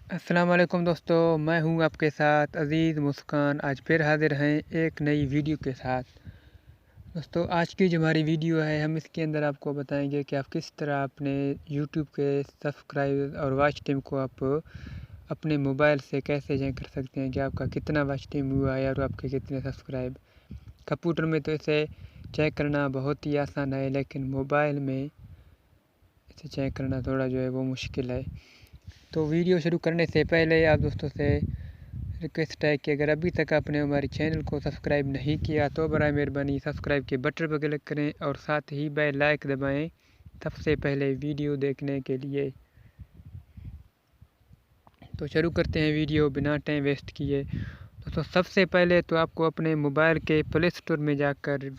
अस्सलाम वालेकुम दोस्तों, मैं हूं आपके साथ अज़ीज़ मुस्कान। आज फिर हाज़िर हैं एक नई वीडियो के साथ। दोस्तों, आज की जो हमारी वीडियो है, हम इसके अंदर आपको बताएंगे कि आप किस तरह अपने यूट्यूब के सब्सक्राइब और वॉच टाइम को आप अपने मोबाइल से कैसे चेक कर सकते हैं कि आपका कितना वॉच टाइम हुआ है और आपके कितने सब्सक्राइब। कंप्यूटर में तो इसे चेक करना बहुत ही आसान है, लेकिन मोबाइल में इसे चेक करना थोड़ा जो है वो मुश्किल है। तो वीडियो शुरू करने से पहले आप दोस्तों से रिक्वेस्ट है कि अगर अभी तक आपने हमारे चैनल को सब्सक्राइब नहीं किया तो बराए मेहरबानी सब्सक्राइब के बटन पर क्लिक करें और साथ ही बेल लाइक दबाएं सबसे पहले वीडियो देखने के लिए। तो शुरू करते हैं वीडियो बिना टाइम वेस्ट किए। दोस्तों, सबसे पहले तो आपको अपने मोबाइल के प्ले स्टोर में जाकर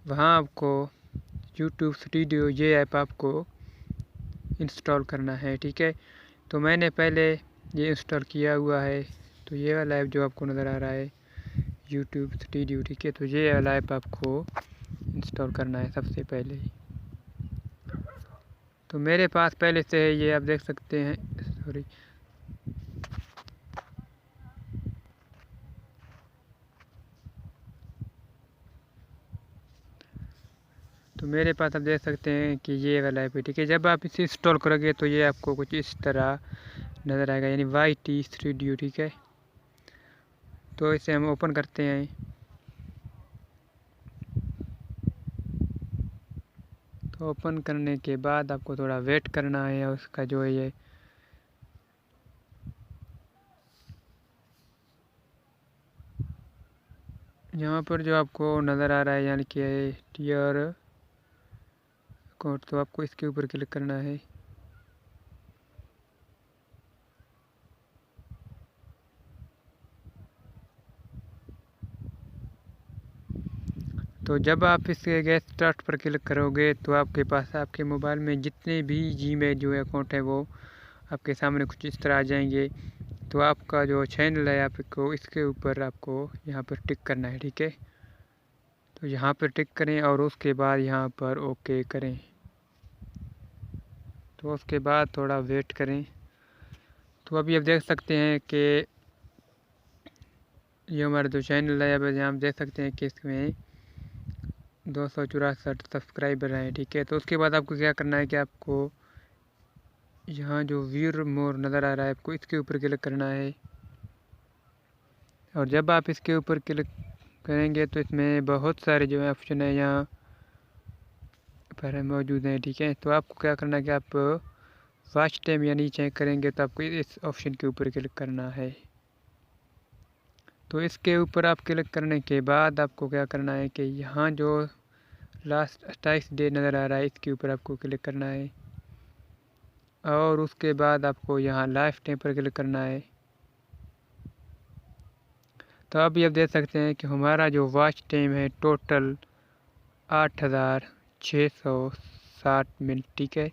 वहाँ आपको यूट्यूब स्टूडियो ये ऐप आपको इंस्टॉल करना है। ठीक है, तो मैंने पहले ये इंस्टॉल किया हुआ है। तो ये वाला ऐप जो आपको नज़र आ रहा है यूट्यूब स्टूडियो, ठीक है, तो ये वाला ऐप आपको इंस्टॉल करना है सबसे पहले ही। तो मेरे पास पहले से है, ये आप देख सकते हैं। सॉरी, तो मेरे पास आप देख सकते हैं कि ये वाला ऐप है। ठीक है, जब आप इसे इंस्टॉल करोगे तो ये आपको कुछ इस तरह नज़र आएगा, यानी YT स्टूडियो। ठीक है, तो इसे हम ओपन करते हैं। तो ओपन करने के बाद आपको थोड़ा वेट करना है और उसका जो है ये यहाँ पर जो आपको नज़र आ रहा है, यानी कि टीयर कोड, तो आपको इसके ऊपर क्लिक करना है। तो जब आप इसके गेट स्टार्ट पर क्लिक करोगे तो आपके पास आपके मोबाइल में जितने भी जीमेल जो अकाउंट है वो आपके सामने कुछ इस तरह आ जाएंगे। तो आपका जो चैनल है आपको इसके ऊपर आपको यहाँ पर टिक करना है। ठीक है, तो यहाँ पर टिक करें और उसके बाद यहाँ पर ओके करें। तो उसके बाद थोड़ा वेट करें। तो अभी आप देख सकते हैं कि ये हमारा जो चैनल है, अब यहाँ आप देख सकते हैं कि इसमें 264 सब्सक्राइबर हैं। ठीक है, तो उसके बाद आपको क्या करना है कि आपको यहाँ जो व्यूअर मोर नज़र आ रहा है आपको इसके ऊपर क्लिक करना है। और जब आप इसके ऊपर क्लिक करेंगे तो इसमें बहुत सारे जो है ऑप्शन है यहाँ पर मौजूद हैं। ठीक है, तो आपको क्या करना है कि आप वॉच टाइम यानी चेक करेंगे तो आपको इस ऑप्शन के ऊपर क्लिक करना है। तो इसके ऊपर आप क्लिक करने के बाद आपको क्या करना है कि यहाँ जो लास्ट 28 डे नज़र आ रहा है इसके ऊपर आपको क्लिक करना है और उसके बाद आपको यहाँ लाइफ टाइम पर क्लिक करना है। तो अभी आप देख सकते हैं कि हमारा जो वॉच टाइम है टोटल 8660 मिनट। ठीक है,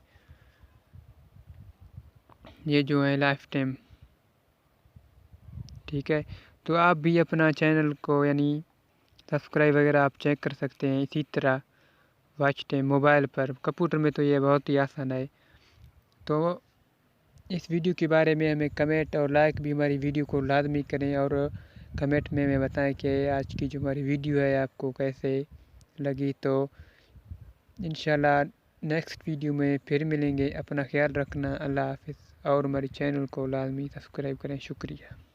ये जो है लाइफ टाइम। ठीक है, तो आप भी अपना चैनल को यानी सब्सक्राइब वगैरह आप चेक कर सकते हैं इसी तरह वॉच टाइम मोबाइल पर। कंप्यूटर में तो ये बहुत ही आसान है। तो इस वीडियो के बारे में हमें कमेंट और लाइक भी हमारी वीडियो को लाजमी करें और कमेंट में हमें बताएं कि आज की जो हमारी वीडियो है आपको कैसे लगी। तो इंशाल्लाह नेक्स्ट वीडियो में फिर मिलेंगे। अपना ख्याल रखना, अल्लाह हाफ़िज़ और हमारे चैनल को लाजमी सब्सक्राइब करें। शुक्रिया।